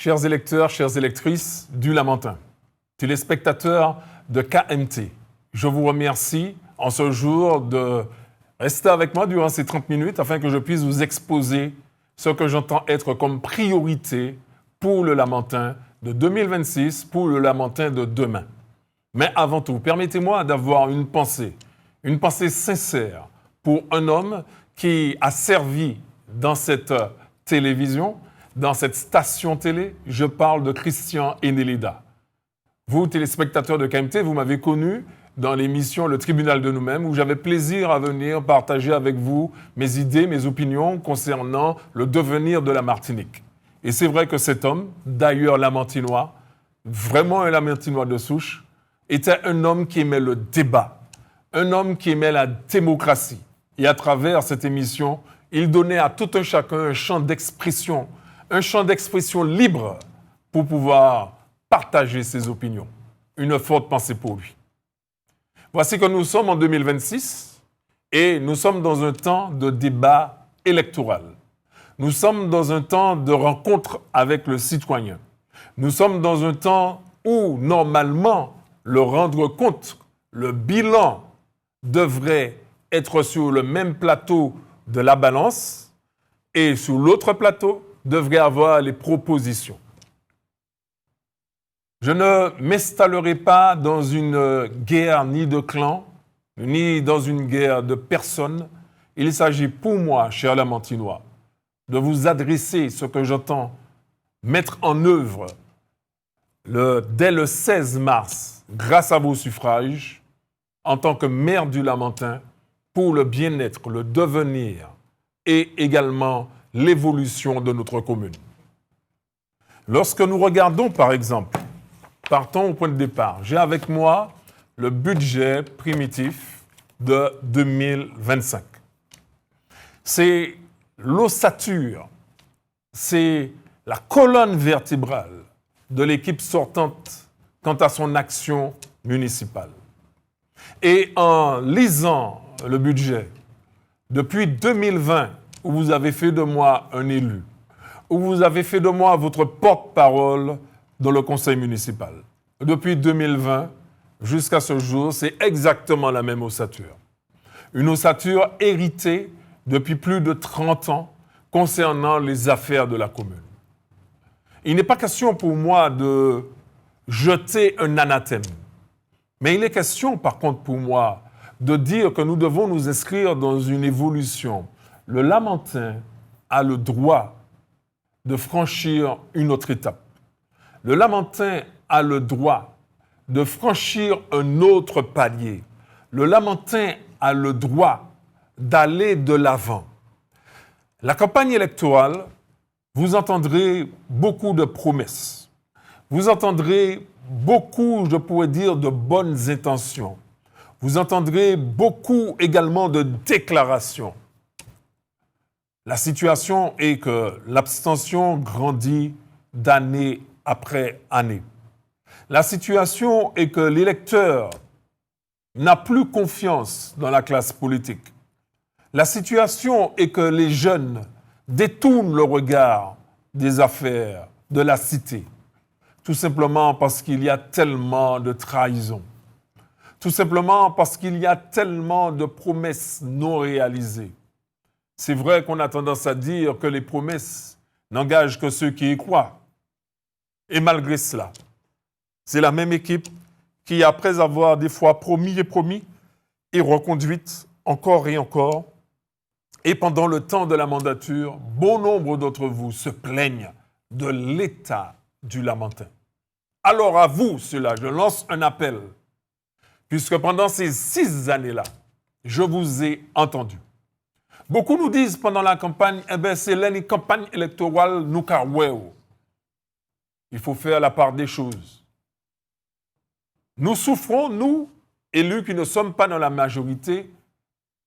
Chers électeurs, chères électrices du Lamentin, téléspectateurs de KMT, je vous remercie en ce jour de rester avec moi durant ces 30 minutes afin que je puisse vous exposer ce que j'entends être comme priorité pour le Lamentin de 2026, pour le Lamentin de demain. Mais avant tout, permettez-moi d'avoir une pensée sincère pour un homme qui a servi dans cette télévision, dans cette station télé. Je parle de Christian Enelida. Vous, téléspectateurs de KMT, vous m'avez connu dans l'émission Le Tribunal de nous-mêmes, où j'avais plaisir à venir partager avec vous mes idées, mes opinions concernant le devenir de la Martinique. Et c'est vrai que cet homme, d'ailleurs lamantinois, vraiment un lamantinois de souche, était un homme qui aimait le débat, un homme qui aimait la démocratie. Et à travers cette émission, il donnait à tout un chacun un champ d'expression libre pour pouvoir partager ses opinions. Une forte pensée pour lui. Voici que nous sommes en 2026 et nous sommes dans un temps de débat électoral. Nous sommes dans un temps de rencontre avec le citoyen. Nous sommes dans un temps où, normalement, le rendre compte, le bilan devrait être sur le même plateau de la balance et sur l'autre plateau devrait avoir les propositions. Je ne m'installerai pas dans une guerre ni de clans, ni dans une guerre de personnes. Il s'agit pour moi, chers Lamantinois, de vous adresser ce que j'entends mettre en œuvre dès le 16 mars, grâce à vos suffrages, en tant que maire du Lamentin, pour le bien-être, le devenir et également l'évolution de notre commune. Lorsque nous regardons, par exemple, partons au point de départ, j'ai avec moi le budget primitif de 2025. C'est l'ossature, c'est la colonne vertébrale de l'équipe sortante quant à son action municipale. Et en lisant le budget, depuis 2020, où vous avez fait de moi un élu, où vous avez fait de moi votre porte-parole dans le conseil municipal, depuis 2020 jusqu'à ce jour, c'est exactement la même ossature. Une ossature héritée depuis plus de 30 ans concernant les affaires de la commune. Il n'est pas question pour moi de jeter un anathème. Mais il est question, par contre, pour moi, de dire que nous devons nous inscrire dans une évolution. Le Lamentin a le droit de franchir une autre étape. Le Lamentin a le droit de franchir un autre palier. Le Lamentin a le droit d'aller de l'avant. La campagne électorale, vous entendrez beaucoup de promesses. Vous entendrez beaucoup, je pourrais dire, de bonnes intentions. Vous entendrez beaucoup également de déclarations. La situation est que l'abstention grandit d'année après année. La situation est que l'électeur n'a plus confiance dans la classe politique. La situation est que les jeunes détournent le regard des affaires de la cité. Tout simplement parce qu'il y a tellement de trahison. Tout simplement parce qu'il y a tellement de promesses non réalisées. C'est vrai qu'on a tendance à dire que les promesses n'engagent que ceux qui y croient. Et malgré cela, c'est la même équipe qui, après avoir des fois promis, est reconduite encore et encore. Et pendant le temps de la mandature, bon nombre d'entre vous se plaignent de l'état du Lamentin. Alors à vous, ceux-là, je lance un appel, puisque pendant ces 6 années-là, je vous ai entendu. Beaucoup nous disent pendant la campagne, c'est la campagne électorale nous carweo. Il faut faire la part des choses. Nous souffrons, nous, élus qui ne sommes pas dans la majorité,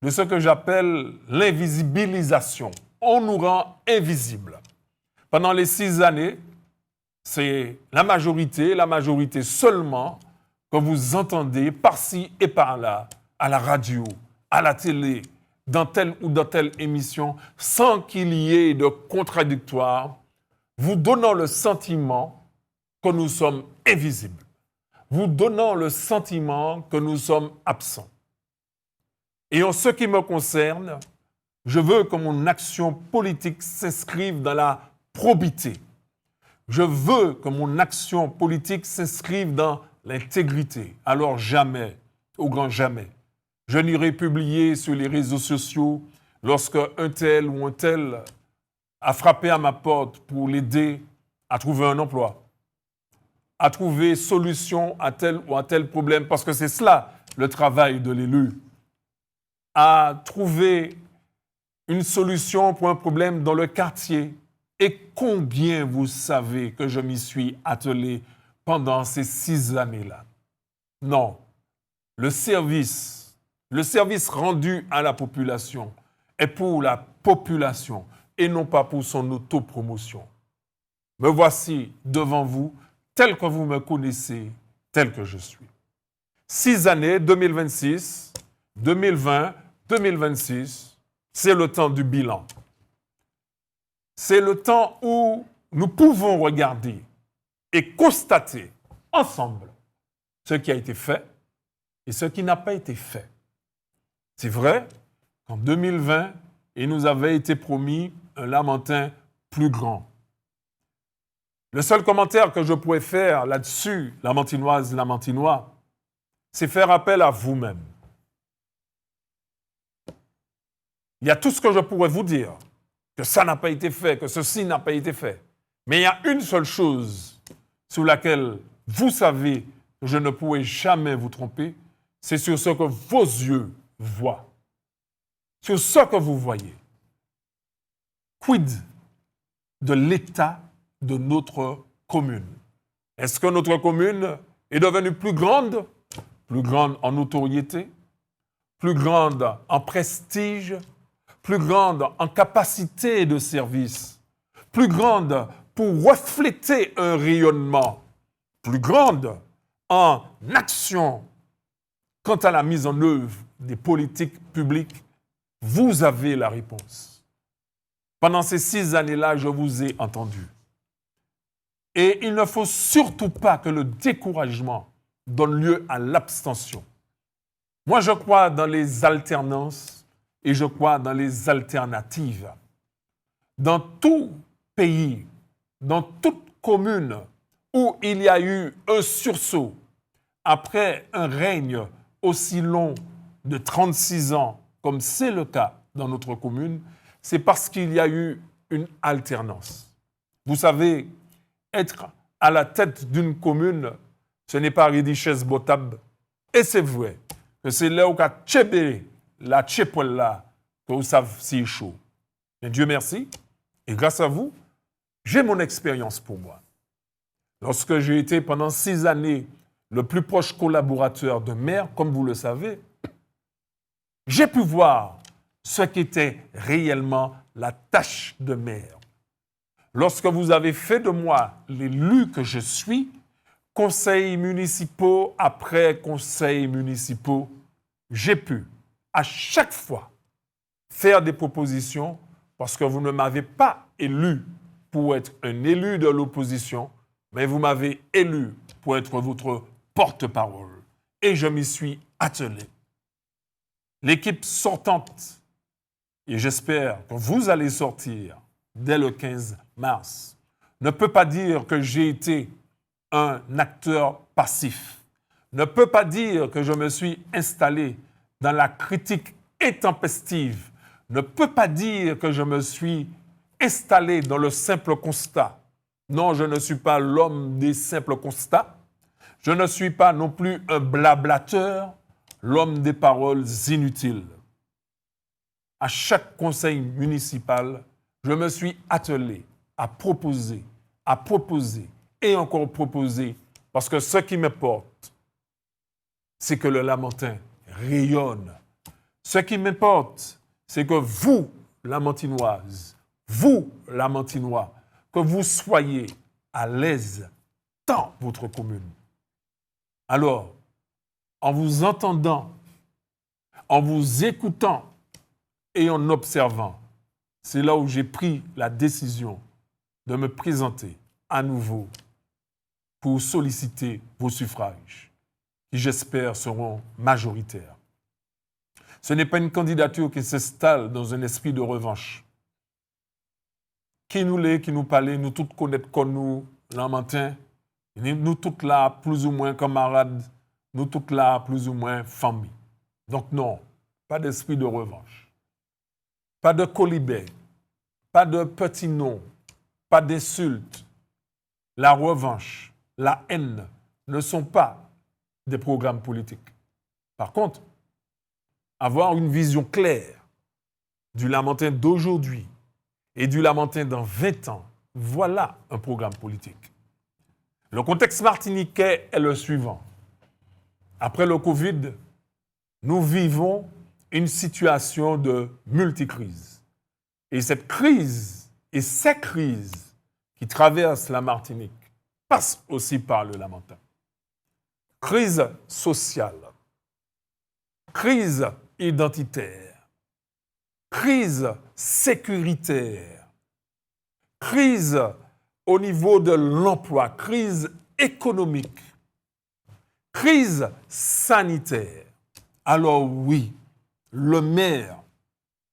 de ce que j'appelle l'invisibilisation. On nous rend invisibles. Pendant les 6 années, c'est la majorité seulement que vous entendez par-ci et par-là, à la radio, à la télé, dans telle ou dans telle émission, sans qu'il y ait de contradictoire. vous donnant le sentiment que nous sommes invisibles, vous donnant le sentiment que nous sommes absents. Et en ce qui me concerne, je veux que mon action politique s'inscrive dans la probité. Je veux que mon action politique s'inscrive dans l'intégrité. Alors jamais, au grand jamais, je n'irai publier sur les réseaux sociaux lorsque un tel ou un tel a frappé à ma porte pour l'aider à trouver un emploi, à trouver solution à tel ou à tel problème, parce que c'est cela le travail de l'élu, à trouver une solution pour un problème dans le quartier. Et combien vous savez que je m'y suis attelé pendant ces 6 années-là? Non, le service rendu à la population est pour la population et non pas pour son autopromotion. Me voici devant vous, tel que vous me connaissez, tel que je suis. 6 années, 2026, 2020, 2026, c'est le temps du bilan. C'est le temps où nous pouvons regarder et constater ensemble ce qui a été fait et ce qui n'a pas été fait. C'est vrai qu'en 2020, il nous avait été promis un Lamentin plus grand. Le seul commentaire que je pourrais faire là-dessus, Lamentinoise, Lamentinois, c'est faire appel à vous-même. Il y a tout ce que je pourrais vous dire, que ça n'a pas été fait, que ceci n'a pas été fait. Mais il y a une seule chose sur laquelle vous savez que je ne pourrai jamais vous tromper, c'est sur ce que vos yeux voient, sur ce que vous voyez. Quid de l'état de notre commune? Est-ce que notre commune est devenue plus grande en notoriété, plus grande en prestige, plus grande en capacité de service, plus grande pour refléter un rayonnement, plus grande en action quant à la mise en œuvre des politiques publiques? Vous avez la réponse. Pendant ces 6 années-là, je vous ai entendu. Et il ne faut surtout pas que le découragement donne lieu à l'abstention. Moi, je crois dans les alternances et je crois dans les alternatives. Dans tout pays, dans toute commune où il y a eu un sursaut après un règne aussi long de 36 ans, comme c'est le cas dans notre commune, c'est parce qu'il y a eu une alternance. Vous savez, être à la tête d'une commune, ce n'est pas Ridiches Botab. Et c'est vrai que c'est là où il y a tchébé, la tchépole-là, que vous savez si chaud. Mais Dieu merci, et grâce à vous, j'ai mon expérience pour moi. Lorsque j'ai été pendant 6 années le plus proche collaborateur de maire, comme vous le savez, j'ai pu voir ce qu'était réellement la tâche de maire. Lorsque vous avez fait de moi l'élu que je suis, conseils municipaux après conseils municipaux, j'ai pu à chaque fois faire des propositions parce que vous ne m'avez pas élu pour être un élu de l'opposition, mais vous m'avez élu pour être votre porte-parole. Et je m'y suis attelé. L'équipe sortante, et j'espère que vous allez sortir dès le 15 mars, ne peut pas dire que j'ai été un acteur passif, ne peut pas dire que je me suis installé dans la critique intempestive, ne peut pas dire que je me suis installé dans le simple constat. Non, je ne suis pas l'homme des simples constats. Je ne suis pas non plus un blablateur, l'homme des paroles inutiles. À chaque conseil municipal, je me suis attelé à proposer et encore proposer, parce que ce qui m'importe, c'est que le Lamentin rayonne. Ce qui m'importe, c'est que vous, Lamentinoises, vous, Lamentinois, que vous soyez à l'aise dans votre commune. Alors, en vous entendant, en vous écoutant et en observant, c'est là où j'ai pris la décision de me présenter à nouveau pour solliciter vos suffrages, qui j'espère seront majoritaires. Ce n'est pas une candidature qui s'installe dans un esprit de revanche. Qui nous l'est, qui nous parlait, nous tous connaître comme nous, Lamentin, nous tous là, plus ou moins camarades, nous tous là, plus ou moins famille. Donc non, pas d'esprit de revanche, pas de colibet, pas de petits noms, pas d'insultes. La revanche, la haine ne sont pas des programmes politiques. Par contre, avoir une vision claire du Lamentin d'aujourd'hui et du Lamentin dans 20 ans, voilà un programme politique. Le contexte martiniquais est le suivant. Après le Covid, nous vivons une situation de multicrise. Et cette crise et ces crises qui traversent la Martinique passent aussi par le Lamentin. Crise sociale, crise identitaire, crise sécuritaire, crise au niveau de l'emploi, crise économique, crise sanitaire. Alors oui, le maire,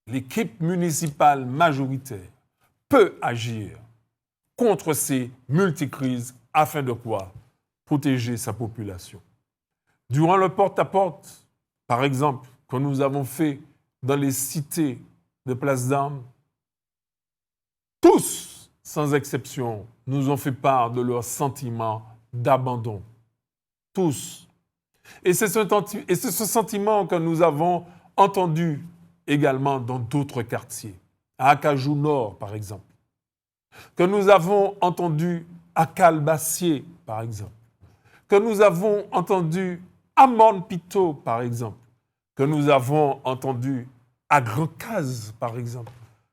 l'équipe municipale majoritaire peut agir contre ces multicrises afin de quoi? Protéger sa population. Durant le porte-à-porte, par exemple, que nous avons fait dans les cités de Place d'Armes, tous, sans exception, nous ont fait part de leur sentiment d'abandon. Tous. Et c'est ce sentiment que nous avons entendu également dans d'autres quartiers, à Acajou Nord, par exemple, que nous avons entendu à Calbassier, par exemple, que nous avons entendu à Morne-Pito, par exemple, que nous avons entendu à Grand-Case, par exemple,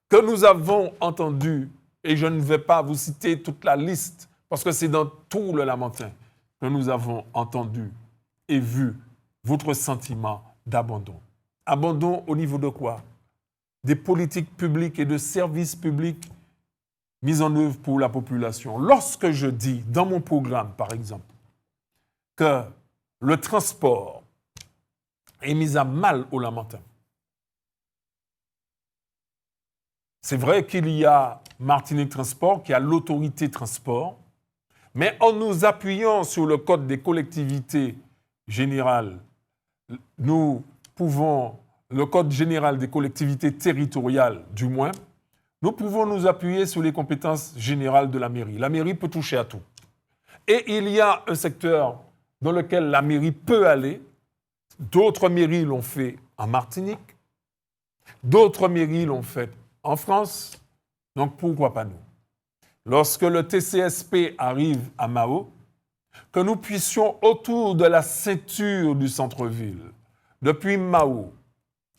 que nous avons entendu, et je ne vais pas vous citer toute la liste, parce que c'est dans tout le Lamentin, que nous avons entendu et vu votre sentiment d'abandon. Abandon au niveau de quoi? Des politiques publiques et de services publics mis en œuvre pour la population. Lorsque je dis, dans mon programme, par exemple, que le transport est mis à mal au Lamentin, c'est vrai qu'il y a Martinique Transport, qui a l'autorité transport, mais en nous appuyant sur le code des collectivités générales, nous pouvons, le code général des collectivités territoriales du moins, nous pouvons nous appuyer sur les compétences générales de la mairie. La mairie peut toucher à tout. Et il y a un secteur dans lequel la mairie peut aller. D'autres mairies l'ont fait en Martinique. D'autres mairies l'ont fait en France. Donc pourquoi pas nous? Lorsque le TCSP arrive à Mao, que nous puissions autour de la ceinture du centre-ville, depuis Mao,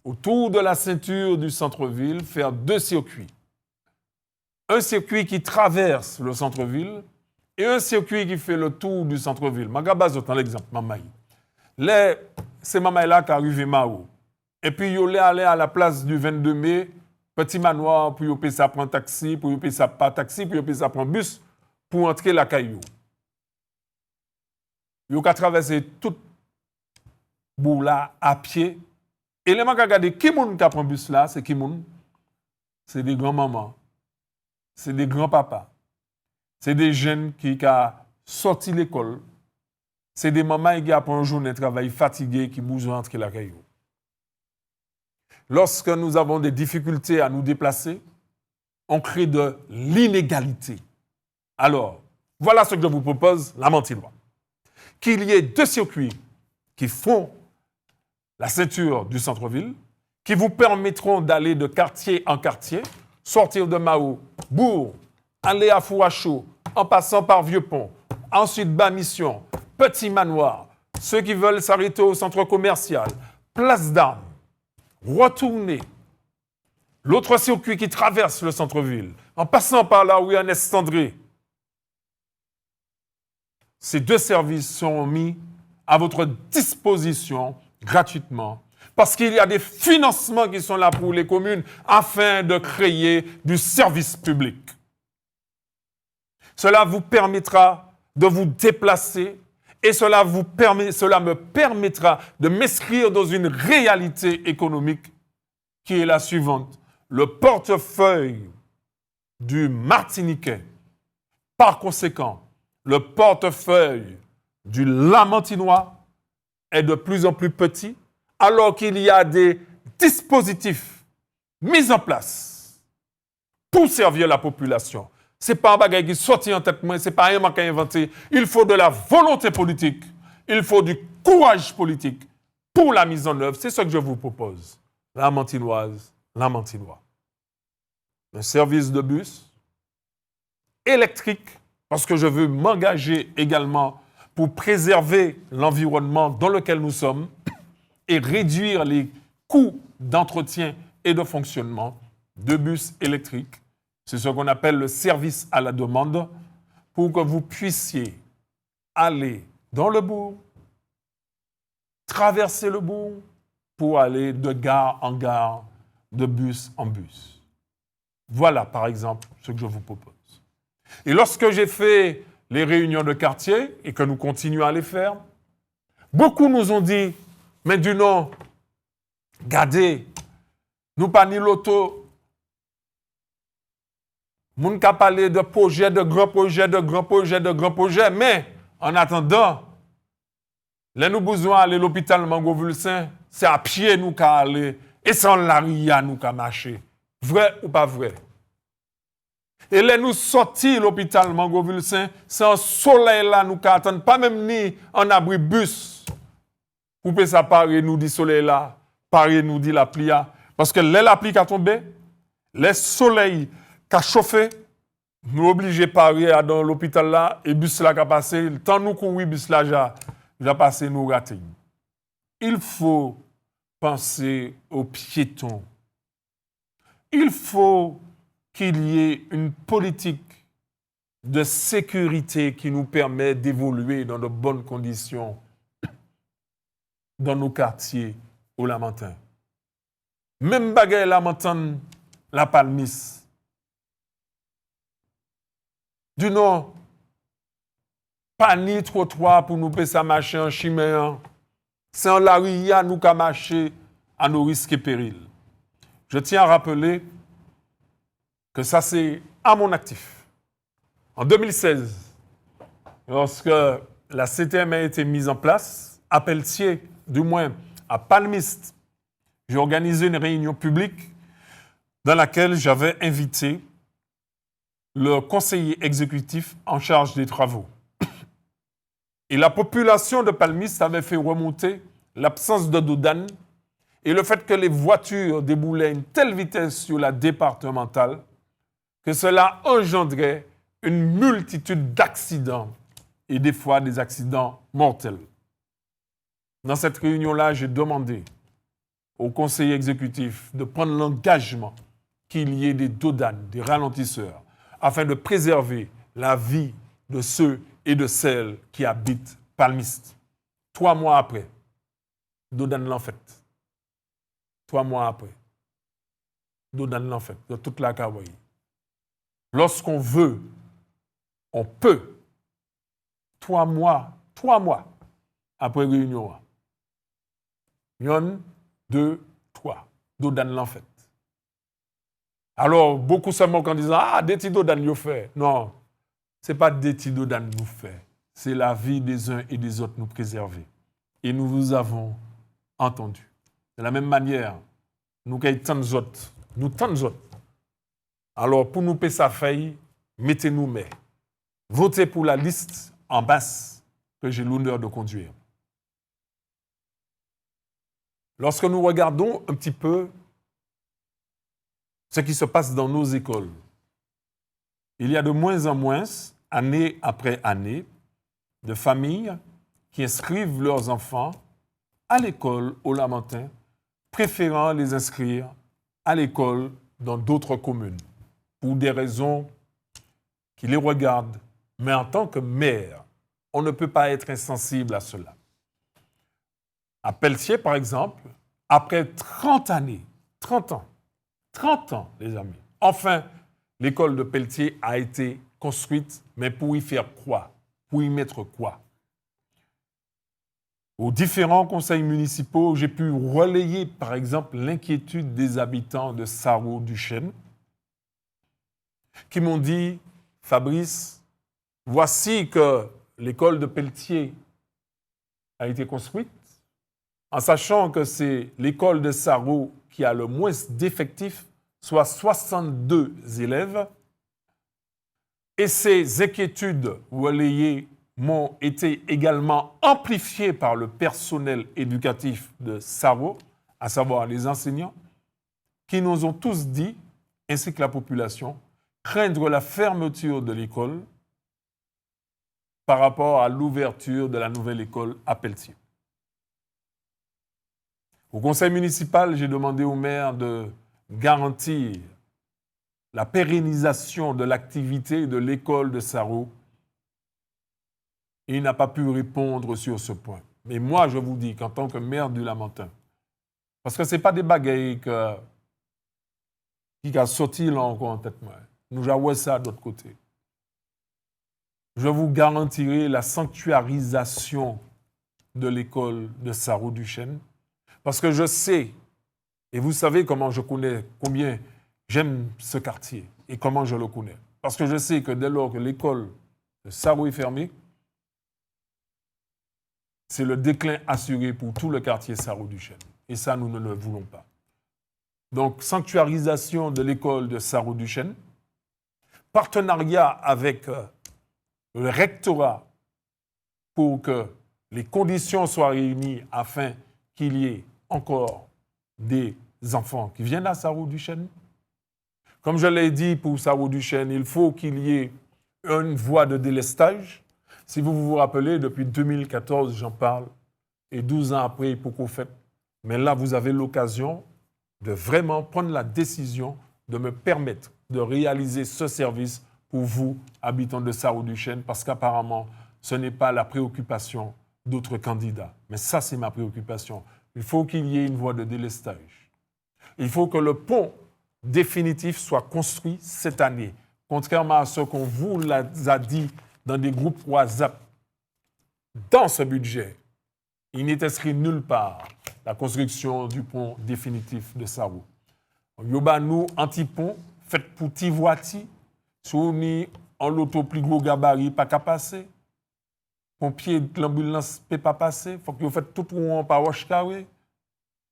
autour de la ceinture du centre-ville, faire 2 circuits. Un circuit qui traverse le centre-ville et un circuit qui fait le tour du centre-ville. Magabaz, autant l'exemple, Mamaï. C'est Mamaï-là qui arrive à Mao. Et puis, il est allé à la place du 22 mai, petit manoir, puis il peut prendre taxi, puis il peut pas taxi, puis il peut prendre bus pour entrer la caillou. Il a traversé toute boula à pied. Et les gens qui regardent qui moun qui prend bus là, c'est qui moun? C'est des grands-mamans. C'est des grands-papas. C'est des jeunes qui ont sorti l'école. C'est des mamans qui, après une journée de travail fatiguée, qui bougent entre la caillou. Lorsque nous avons des difficultés à nous déplacer, on crée de l'inégalité. Alors, voilà ce que je vous propose, Lamentinois. Qu'il y ait 2 circuits qui font la ceinture du centre-ville, qui vous permettront d'aller de quartier en quartier, sortir de Mao, Bourg, aller à Fouachaud, en passant par Vieux-Pont, ensuite Bas-Mission, Petit Manoir, ceux qui veulent s'arrêter au centre commercial, Place d'Armes, retourner. L'autre circuit qui traverse le centre-ville, en passant par là où il y a un Est-André. Ces 2 services sont mis à votre disposition gratuitement parce qu'il y a des financements qui sont là pour les communes afin de créer du service public. Cela vous permettra de vous déplacer et cela me permettra de m'inscrire dans une réalité économique qui est la suivante. Le portefeuille du Martiniquais, par conséquent, le portefeuille du Lamantinois est de plus en plus petit, alors qu'il y a des dispositifs mis en place pour servir la population. Ce n'est pas un bagage qui sorti en tête, ce n'est pas un qui a inventé. Il faut de la volonté politique, il faut du courage politique pour la mise en œuvre. C'est ce que je vous propose. Lamantinoise, Lamantinois. Un service de bus électrique, parce que je veux m'engager également pour préserver l'environnement dans lequel nous sommes et réduire les coûts d'entretien et de fonctionnement de bus électriques. C'est ce qu'on appelle le service à la demande pour que vous puissiez aller dans le bourg, traverser le bourg pour aller de gare en gare, de bus en bus. Voilà, par exemple, ce que je vous propose. Et lorsque j'ai fait les réunions de quartier et que nous continuons à les faire, beaucoup nous ont dit, mais du non, gardez, nous pas ni l'auto. Moun ka parlé de projets, de grands projets, de grands projets, de grands projets, mais en attendant, les nous besoin aller à l'hôpital Mangovulsin, c'est à pied nous qu'à aller, et sans la ria nous qu'à marcher. Vrai ou pas vrai? Et les nous sortis l'hôpital Mangovulsin, c'est un soleil là nous qu'à attendre, pas même ni en abri bus. Pour que ça parer nous dit soleil là, parer nous dit la plia. Parce que les la pluie a tombé, les soleils qui a chauffé, nous obligés parer dans l'hôpital là, et bus là qui a passé, le temps nous courir bus là, j'ai passé nous rater. Il faut penser aux piétons. Il faut qu'il y ait une politique de sécurité qui nous permet d'évoluer dans de bonnes conditions dans nos quartiers au Lamentin. Même bagaille Lamentin, la Palmis. Du non, pas ni trottoir pour nous payer ça marcher en chiméen. C'est en la ria nous qu'à marcher à nos risques et périls. Je tiens à rappeler que ça c'est à mon actif. En 2016, lorsque la CTM a été mise en place, à Pelletier, du moins à Palmiste, j'ai organisé une réunion publique dans laquelle j'avais invité le conseiller exécutif en charge des travaux. Et la population de Palmiste avait fait remonter l'absence de douane et le fait que les voitures déboulaient à une telle vitesse sur la départementale que cela engendrait une multitude d'accidents et des fois des accidents mortels. Dans cette réunion-là, j'ai demandé au conseiller exécutif de prendre l'engagement qu'il y ait des dodanes, des ralentisseurs, afin de préserver la vie de ceux et de celles qui habitent Palmiste. 3 mois après, dodane l'en fait. 3 mois après, dodane l'en fait, de toute la Kawaii. Lorsqu'on veut, on peut. 3 mois après réunion. 1, 2, 3, dodane l'en fait. Alors, beaucoup seulement en disant, ah, des petits dodanes nous fait. Non, ce n'est pas des petits dodanes nous fait. C'est la vie des uns et des autres nous préserver. Et nous vous avons entendu. De la même manière, nous avons tant d'autres. Nous tant d'autres. Alors, pour nous payer sa feuille, mettez-nous mais. Votez pour la liste en basse que j'ai l'honneur de conduire. Lorsque nous regardons un petit peu ce qui se passe dans nos écoles, il y a de moins en moins, année après année, de familles qui inscrivent leurs enfants à l'école au Lamentin, préférant les inscrire à l'école dans d'autres communes, pour des raisons qui les regardent. Mais en tant que mère, on ne peut pas être insensible à cela. À Pelletier, par exemple, après 30 ans, les amis, enfin, l'école de Pelletier a été construite, mais pour y faire quoi? Pour y mettre quoi? Aux différents conseils municipaux, j'ai pu relayer, par exemple, l'inquiétude des habitants de Sarreau-Duchesne, qui m'ont dit, Fabrice, voici que l'école de Pelletier a été construite, en sachant que c'est l'école de Sarreau qui a le moins d'effectifs, soit 62 élèves. Et ces inquiétudes relayées m'ont été également amplifiées par le personnel éducatif de Sarreau, à savoir les enseignants, qui nous ont tous dit, ainsi que la population, craindre la fermeture de l'école par rapport à l'ouverture de la nouvelle école à Pelletier. Au conseil municipal, j'ai demandé au maire de garantir la pérennisation de l'activité de l'école de Sarreau. Il n'a pas pu répondre sur ce point. Mais moi, je vous dis qu'en tant que maire du Lamentin, parce que ce n'est pas des bagailles qui a sorti là encore en tête, moi. Nous avons ça de l'autre côté. Je vous garantirai la sanctuarisation de l'école de Sarreau-Duchesne, parce que je sais, et vous savez comment je connais, combien j'aime ce quartier et comment je le connais. Parce que je sais que dès lors que l'école de Sarreau est fermée, c'est le déclin assuré pour tout le quartier Sarreau-Duchesne. Et ça, nous ne le voulons pas. Donc, sanctuarisation de l'école de Sarreau-Duchesne, partenariat avec le rectorat pour que les conditions soient réunies afin qu'il y ait encore des enfants qui viennent à Sarreau-Duchesne. Comme je l'ai dit pour Sarreau-Duchesne, il faut qu'il y ait une voie de délestage. Si vous vous rappelez, depuis 2014, j'en parle, et 12 ans après, beaucoup fait. Mais là, vous avez l'occasion de vraiment prendre la décision de me permettre de réaliser ce service pour vous, habitants de Sarreau-Duchesne, parce qu'apparemment, ce n'est pas la préoccupation d'autres candidats. Mais ça, c'est ma préoccupation. Il faut qu'il y ait une voie de délestage. Il faut que le pont définitif soit construit cette année, contrairement à ce qu'on vous a dit dans des groupes WhatsApp. Dans ce budget, il n'est inscrit nulle part la construction du pont définitif de Sarreau. Yoba nous, anti-pont, fait pour Tivouati, si on est en l'auto plus gros gabarit, pas qu'à passer. Pompier de l'ambulance ne peut pas passer. Il faut que vous faites tout rond par Washkawe.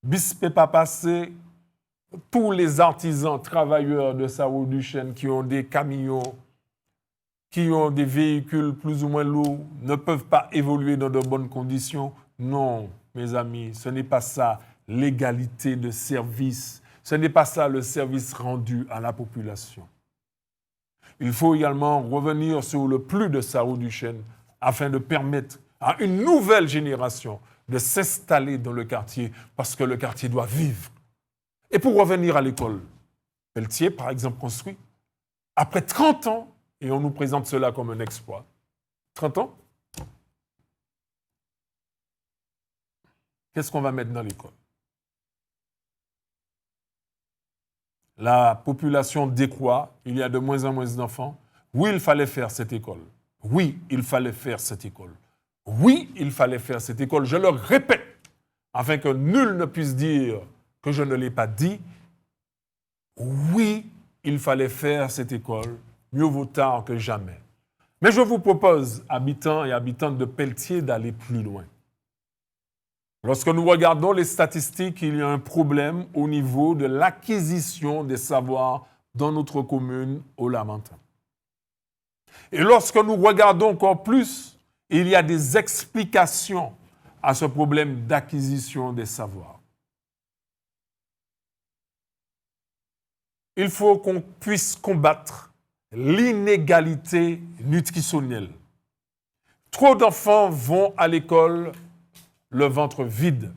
Bis ne peut pas passer. Tous les artisans, travailleurs de Sarreau-Duchesne qui ont des camions, qui ont des véhicules plus ou moins lourds, ne peuvent pas évoluer dans de bonnes conditions. Non, mes amis, ce n'est pas ça l'égalité de service. Ce n'est pas ça le service rendu à la population. Il faut également revenir sur le plus de Sarreau-Duchesne afin de permettre à une nouvelle génération de s'installer dans le quartier parce que le quartier doit vivre. Et pour revenir à l'école, Pelletier, par exemple, construit, après 30 ans, et on nous présente cela comme un exploit, 30 ans, qu'est-ce qu'on va mettre dans l'école? La population décroît, il y a de moins en moins d'enfants. Oui, il fallait faire cette école. Oui, il fallait faire cette école. Oui, il fallait faire cette école. Je le répète, afin que nul ne puisse dire que je ne l'ai pas dit. Oui, il fallait faire cette école. Mieux vaut tard que jamais. Mais je vous propose, habitants et habitantes de Pelletier, d'aller plus loin. Lorsque nous regardons les statistiques, il y a un problème au niveau de l'acquisition des savoirs dans notre commune au Lamentin. Et lorsque nous regardons encore plus, il y a des explications à ce problème d'acquisition des savoirs. Il faut qu'on puisse combattre l'inégalité nutritionnelle. Trop d'enfants vont à l'école le ventre vide.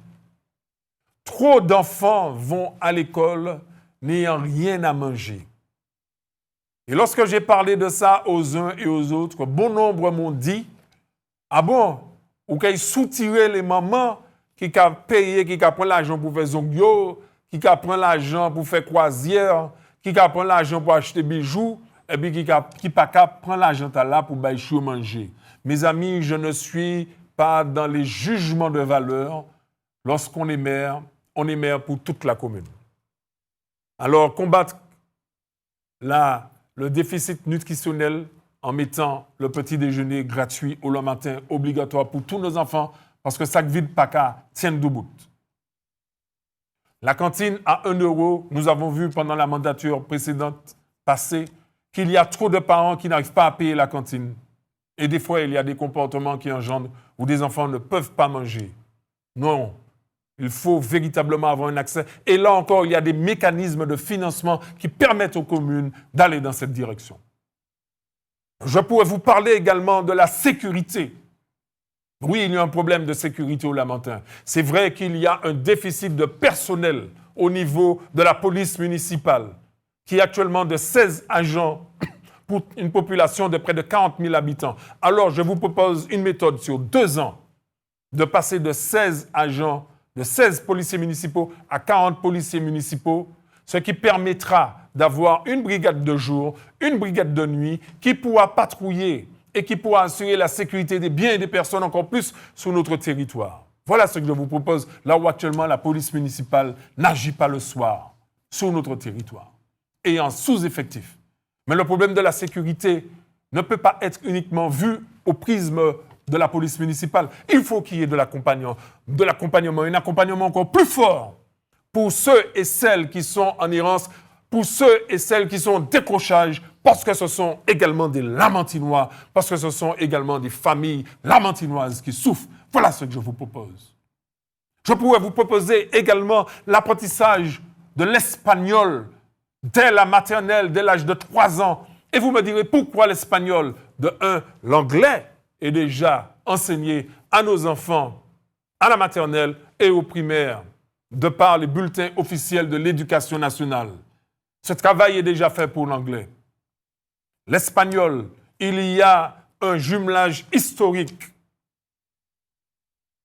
Trop d'enfants vont à l'école n'ayant rien à manger. Et lorsque j'ai parlé de ça aux uns et aux autres, bon nombre m'ont dit, ah bon, ou qu'ils soutiraient les mamans qui ont payé, qui ont pris l'argent pour faire zongyo, qui ont pris l'argent pour faire croisière, qui ont pris l'argent pour acheter bijoux, et puis qui pas capable prendre l'argent là pour bailler chou manger. Mes amis, je ne suis pas dans les jugements de valeur. Lorsqu'on est maire pour toute la commune. Alors, combattre le déficit nutritionnel en mettant le petit déjeuner gratuit au matin obligatoire pour tous nos enfants, parce que ça ne vide pas qu'à tienne debout. La cantine à 1 euro, nous avons vu pendant la mandature précédente passée qu'il y a trop de parents qui n'arrivent pas à payer la cantine. Et des fois, il y a des comportements qui engendrent où des enfants ne peuvent pas manger. Non, il faut véritablement avoir un accès. Et là encore, il y a des mécanismes de financement qui permettent aux communes d'aller dans cette direction. Je pourrais vous parler également de la sécurité. Oui, il y a un problème de sécurité au Lamentin. C'est vrai qu'il y a un déficit de personnel au niveau de la police municipale, qui est actuellement de 16 agents pour une population de près de 40 000 habitants. Alors, je vous propose une méthode sur 2 ans de passer de 16 agents, de 16 policiers municipaux à 40 policiers municipaux, ce qui permettra d'avoir une brigade de jour, une brigade de nuit qui pourra patrouiller et qui pourra assurer la sécurité des biens et des personnes encore plus sur notre territoire. Voilà ce que je vous propose, là où actuellement la police municipale n'agit pas le soir sur notre territoire et en sous-effectif. Mais le problème de la sécurité ne peut pas être uniquement vu au prisme de la police municipale. Il faut qu'il y ait de l'accompagnement, un accompagnement encore plus fort pour ceux et celles qui sont en errance, pour ceux et celles qui sont en décrochage, parce que ce sont également des Lamentinois, parce que ce sont également des familles lamentinoises qui souffrent. Voilà ce que je vous propose. Je pourrais vous proposer également l'apprentissage de l'espagnol dès la maternelle, dès l'âge de 3 ans. Et vous me direz pourquoi l'espagnol? De 1, l'anglais est déjà enseigné à nos enfants à la maternelle et au primaire, de par les bulletins officiels de l'éducation nationale. Ce travail est déjà fait pour l'anglais. L'espagnol, il y a un jumelage historique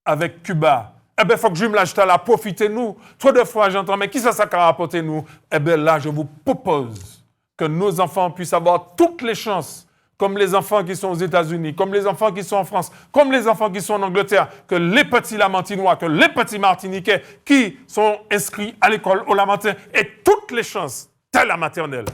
avec Cuba. Eh bien, il faut que jumelage là, profitez-nous. Trop de fois, j'entends, mais qui ça a rapporté nous? Eh bien, là, je vous propose que nos enfants puissent avoir toutes les chances, comme les enfants qui sont aux États-Unis, comme les enfants qui sont en France, comme les enfants qui sont en Angleterre, que les petits Lamentinois, que les petits Martiniquais qui sont inscrits à l'école au Lamentin aient toutes les chances, telle la maternelle.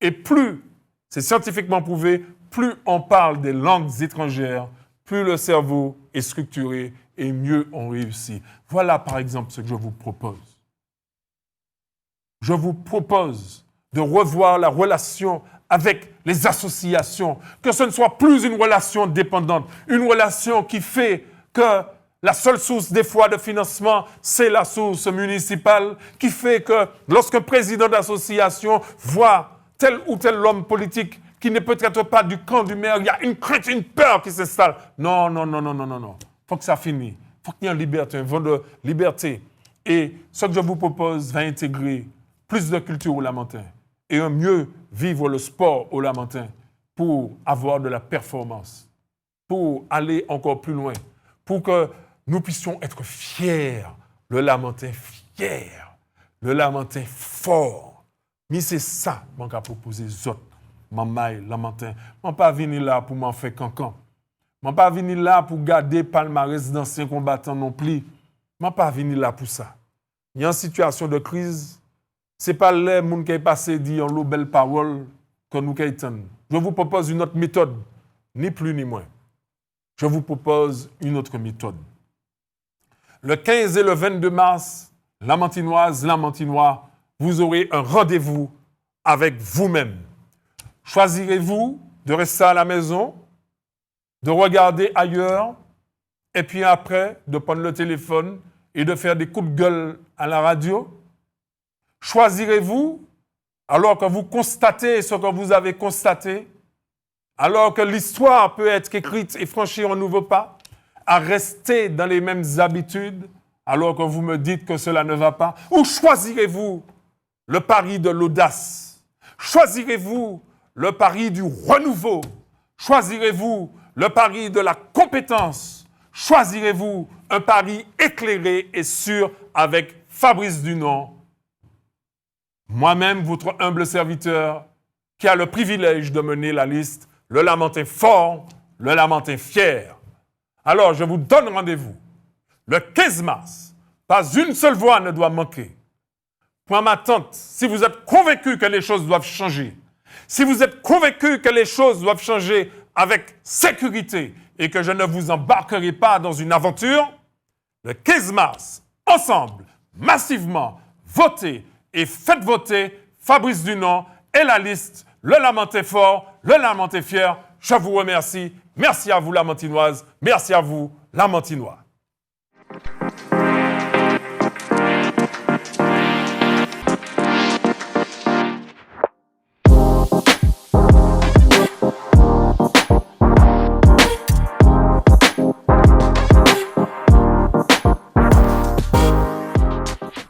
Et plus, c'est scientifiquement prouvé, plus on parle des langues étrangères, plus le cerveau est structuré et mieux on réussit. Voilà par exemple ce que je vous propose. Je vous propose de revoir la relation avec les associations, que ce ne soit plus une relation dépendante, une relation qui fait que la seule source des fois de financement, c'est la source municipale, qui fait que lorsqu'un président d'association voit tel ou tel homme politique qui n'est peut-être pas du camp du maire, il y a une crainte, une peur qui s'installe. Non. Il faut que ça finisse. Il faut qu'il y ait une liberté, un vent de liberté. Et ce que je vous propose va intégrer plus de culture au Lamentin et un mieux vivre le sport au Lamentin pour avoir de la performance, pour aller encore plus loin, pour que nous puissions être fiers, le Lamentin fier, le Lamentin fort. Mais c'est ça que je vais proposer aux autres. Maman, Lamentin. Je ne pas venir là pour m'en faire cancan. Je ne pas venir là pour garder palmarès d'anciens combattants non plus. Je ne pas venir là pour ça. Il y a une situation de crise. Ce n'est pas les gens qui sont passés dire une belle parole que nous avons. Je vous propose une autre méthode, ni plus ni moins. Je vous propose une autre méthode. Le 15 et le 22 mars, Lamentinoises, Lamentinois, vous aurez un rendez-vous avec vous-même. Choisirez-vous de rester à la maison, de regarder ailleurs, et puis après, de prendre le téléphone et de faire des coups de gueule à la radio? Choisirez-vous, alors que vous constatez ce que vous avez constaté, alors que l'histoire peut être écrite et franchir un nouveau pas, à rester dans les mêmes habitudes, alors que vous me dites que cela ne va pas? Ou choisirez-vous le pari de l'audace? Choisirez-vous le pari du renouveau? Choisirez-vous le pari de la compétence? Choisirez-vous un pari éclairé et sûr avec Fabrice Dunant moi-même, votre humble serviteur, qui a le privilège de mener la liste, le Lamentin fort, le Lamentin fier. Alors, je vous donne rendez-vous le 15 mars. Pas une seule voix ne doit manquer. Point ma tante, si vous êtes convaincu que les choses doivent changer, si vous êtes convaincu que les choses doivent changer avec sécurité et que je ne vous embarquerai pas dans une aventure, le 15 mars, ensemble, massivement, votez et faites voter Fabrice Dunant et la liste, le Lamentin fort, le Lamentin fier. Je vous remercie. Merci à vous, Lamentinoise. Merci à vous, Lamentinois.